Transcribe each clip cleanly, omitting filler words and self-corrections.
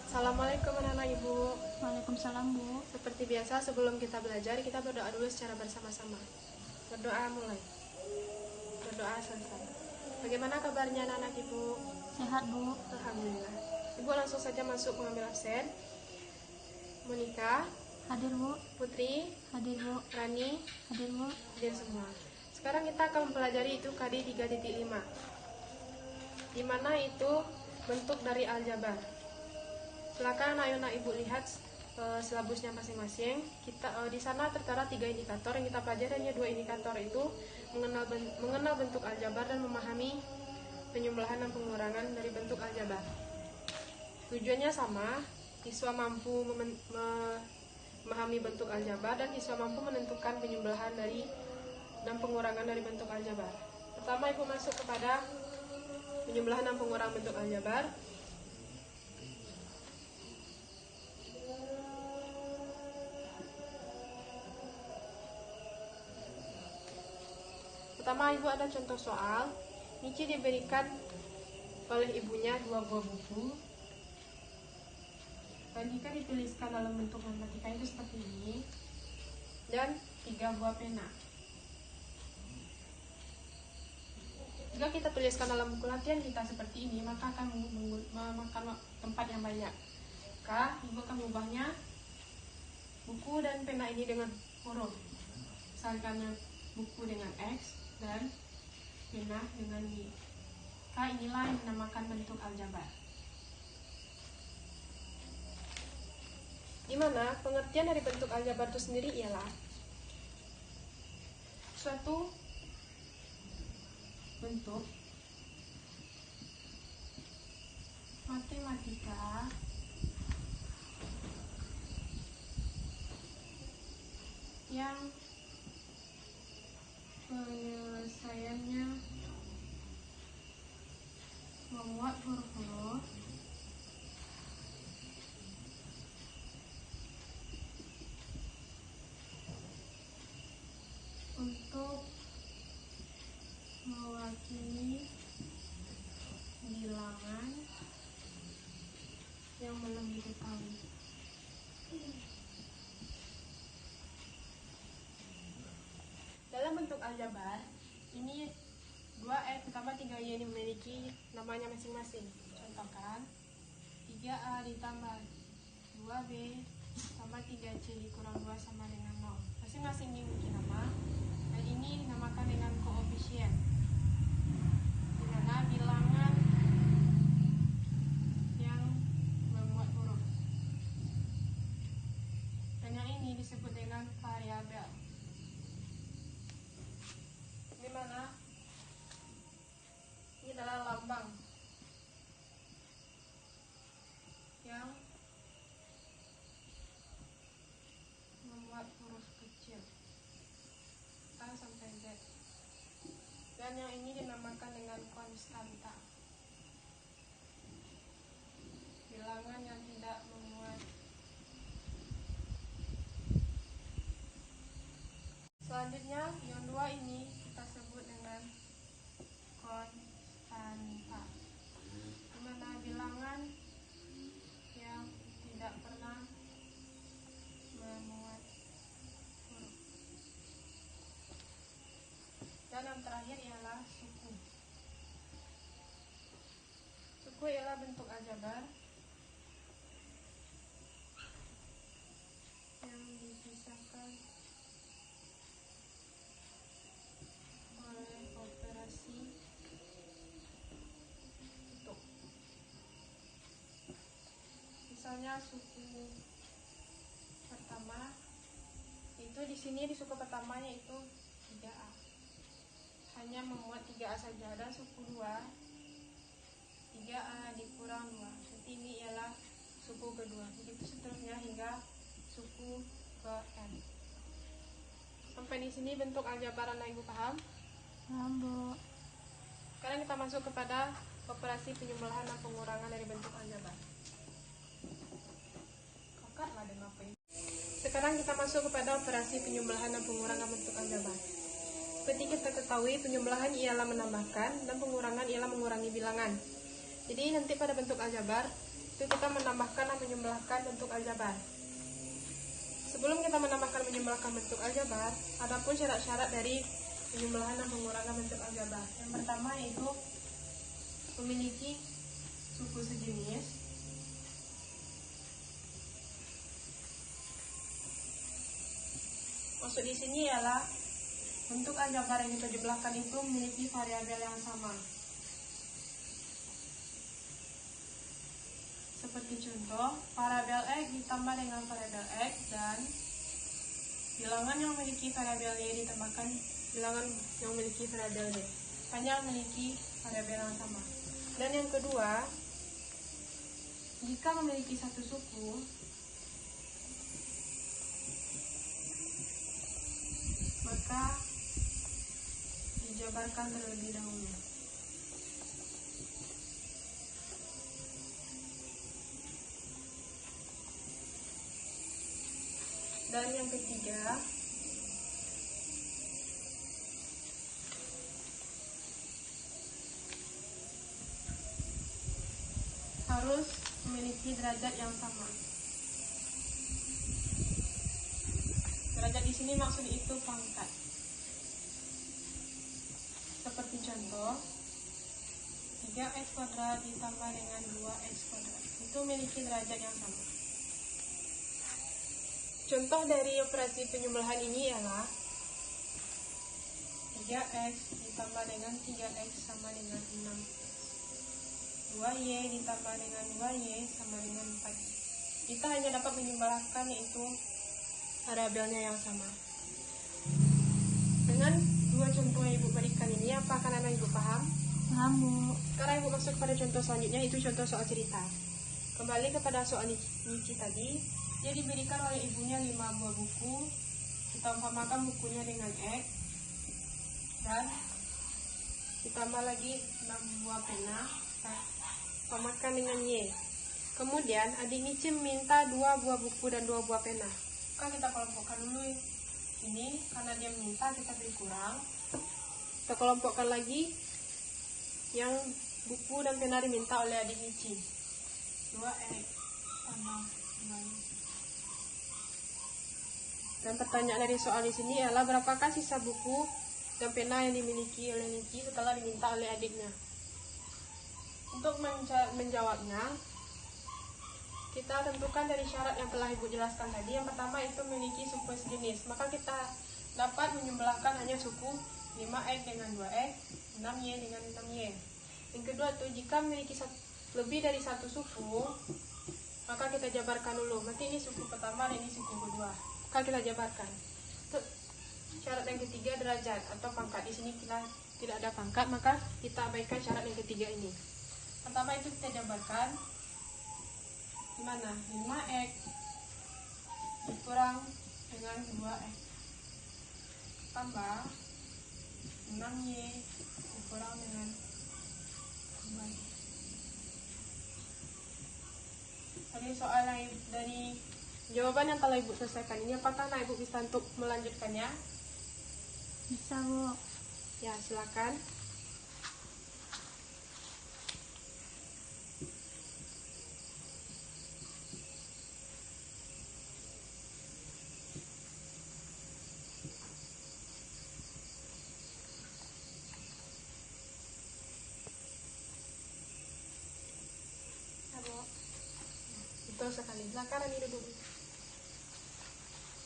Assalamualaikum anak-anak Ibu. Waalaikumsalam, Bu. Seperti biasa sebelum kita belajar, kita berdoa dulu secara bersama-sama. Berdoa mulai. Berdoa selesai. Bagaimana kabarnya anak-anak Ibu? Sehat, Bu. Alhamdulillah. Ibu langsung saja masuk mengambil absen. Monika, Hadir, Bu. Putri, Hadir, Bu. Rani, Hadir, Bu. hadir semua. Sekarang kita akan mempelajari itu KD 3.5, di mana itu bentuk dari aljabar. Silakan anak-anak Ibu lihat silabusnya masing-masing. Di sana tertera 3 indikator yang kita pelajari. Hanya 2 indikator itu mengenal bentuk aljabar dan memahami penjumlahan dan pengurangan dari bentuk aljabar. Tujuannya sama, siswa mampu memahami bentuk aljabar dan siswa mampu menentukan penjumlahan dan pengurangan dari bentuk aljabar. Pertama, Ibu masuk kepada penjumlahan dan pengurangan bentuk aljabar. Pertama, Ibu ada contoh soal. Nici diberikan oleh ibunya 2 buah buku. Dan jika dituliskan dalam bentuk matematika itu seperti ini. Dan 3 buah pena. Jika kita tuliskan dalam buku latihan kita seperti ini, maka akan memakan tempat yang banyak. Maka Ibu akan mengubahnya buku dan pena ini dengan huruf. Misalkan buku dengan X dan pena dengan Y. Maka inilah yang dinamakan bentuk aljabar. Di mana pengertian dari bentuk aljabar itu sendiri ialah suatu bentuk matematika yang penyelesaiannya memuat huruf-huruf untuk mewakili bilangan yang belum diketahui. Dalam bentuk aljabar, ini 2X ditambah 3Y ini memiliki namanya masing-masing. Contohkan, 3A ditambah 2B tambah 3C dikurang 2 sama dengan 0. Masing-masing dimiliki nama, dan ini dinamakan dengan koefisien, di mana bilangan yang memuat huruf. Dan yang ini disebut dengan variabel, di mana ini adalah lambang yang memuat huruf kecil A sampai Z. Dan yang ini dinamakan dengan konstanta, bilangan yang tidak memuat. Selanjutnya, yang 2 ini kita sebut dengan konstanta, di mana bilangan yang tidak pernah memuat huruf. Dan yang terakhir ialah suku. Suku ialah bentuk aljabar yang dipisahkan oleh operasi hitung. Misalnya suku pertama itu di sini di suku pertamanya itu 3A. Hanya memuat 3A saja. Dan suku 2 3A dikurang 2. Nanti ini ialah suku kedua. Begitu seterusnya hingga suku ke N. Sampai di sini bentuk aljabar anak Ibu paham? Paham, Bu. Sekarang kita masuk kepada operasi penjumlahan dan pengurangan dari bentuk aljabar. Kakaklah dan apa ini? Sekarang kita masuk kepada operasi penjumlahan dan pengurangan bentuk aljabar. Seperti kita ketahui, penjumlahan ialah menambahkan dan pengurangan ialah mengurangi bilangan. Jadi nanti pada bentuk aljabar itu kita menambahkan dan menjumlahkan bentuk aljabar. Sebelum kita menambahkan menjumlahkan bentuk aljabar, ada pun syarat-syarat dari penjumlahan dan pengurangan bentuk aljabar. Yang pertama yaitu memiliki suku sejenis, maksud di sini ialah bentuk aljabar yang kita jumlahkan itu memiliki variabel yang sama. Seperti contoh, variabel X ditambah dengan variabel X dan bilangan yang memiliki variabel Y ditambahkan bilangan yang memiliki variabel Y. Hanya memiliki variabel yang sama. Dan yang kedua, jika memiliki satu suku, maka dijabarkan terlebih dahulu. Dan yang ketiga, harus memiliki derajat yang sama. Derajat di sini maksud itu pangkat. Seperti contoh, 3x kuadrat ditambah dengan 2x kuadrat. Itu memiliki derajat yang sama. Contoh dari operasi penjumlahan ini ialah 3x ditambah dengan 3x sama dengan 6x. 2y ditambah dengan 2y sama dengan 4. Kita hanya dapat menjumlahkan yaitu variabelnya yang sama. Dengan dua contoh yang Ibu berikan ini, apakah anak Ibu paham? Paham, Bu. Sekarang Ibu masuk pada contoh selanjutnya, itu contoh soal cerita. Kembali kepada soal Nici tadi. Dia diberikan oleh ibunya 5 buah buku. Kita umpamakan bukunya dengan X dan ditambah lagi 6 buah pena, kita umpamakan dengan Y. Kemudian adik Nici minta 2 buah buku dan 2 buah pena. Maka kita kelompokkan dulu ini, karena dia minta kita beri kurang. Kita kelompokkan lagi yang buku dan pena diminta oleh adik Nici. 2X tambah 2Y. Dan pertanyaan dari soal di sini adalah berapakah sisa buku dan pena yang dimiliki oleh Nici setelah diminta oleh adiknya. Untuk menjawabnya, kita tentukan dari syarat yang telah Ibu jelaskan tadi. Yang pertama itu memiliki suku sejenis. Maka kita dapat menjumlahkan hanya suku 5x dengan 2x, 6y dengan 6y. Yang kedua itu jika memiliki lebih dari satu suku, maka kita jabarkan dulu. Berarti ini suku pertama dan ini suku kedua. Maka kita jabarkan. Untuk syarat yang ketiga derajat atau pangkat. Di sini kita tidak ada pangkat, maka kita abaikan syarat yang ketiga ini. Pertama itu kita jabarkan. Gimana? 5x dikurang dengan 2x tambah 6y dikurang dengan 2y. Tadi soal dari jawaban yang telah Ibu selesaikan ini, apakah Ibu bisa untuk melanjutkannya? Bisa, Bu. Ya, silakan. Betul sekali. Silakan Rani duduk.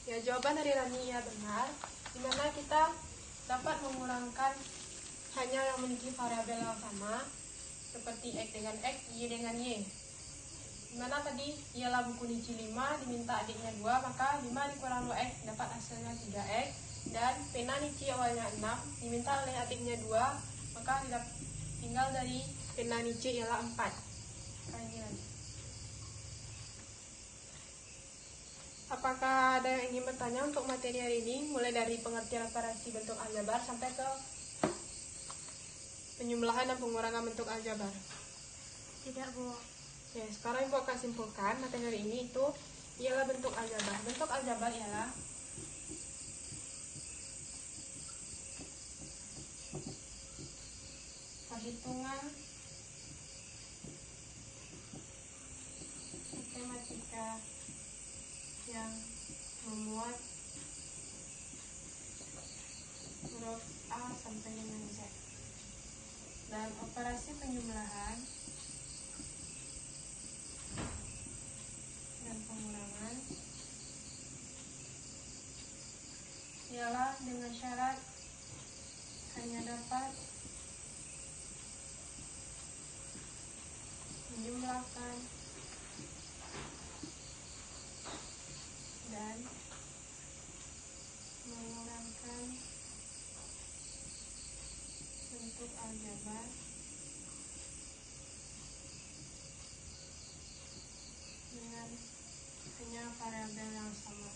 Ya, jawaban dari Rani ya benar. Dimana kita dapat mengurangkan hanya yang memiliki variabel yang sama, seperti X dengan X, Y dengan Y. Dimana tadi ialah buku Nici 5, diminta adiknya 2, maka 5 dikurang 2X dapat hasilnya 3X. Dan pena Nici awalnya 6, diminta oleh adiknya 2, maka tinggal dari pena Nici ialah 4. Ini lagi. Apakah ada yang ingin bertanya untuk materi hari ini, mulai dari pengertian operasi bentuk aljabar sampai ke penjumlahan dan pengurangan bentuk aljabar? Tidak, Bu. Oke, sekarang Ibu akan simpulkan materi hari ini itu ialah bentuk aljabar. Bentuk aljabar ialah perhitungan matematika yang memuat huruf A sampai dengan Z. Dalam operasi penjumlahan dan pengulangan ialah dengan syarat hanya dapat menjumlahkan dan mengurangkan bentuk aljabar dengan hanya variabel yang sama.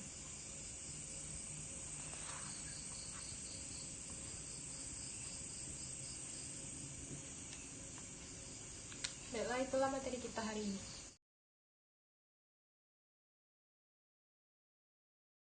Baiklah, itulah materi kita hari ini.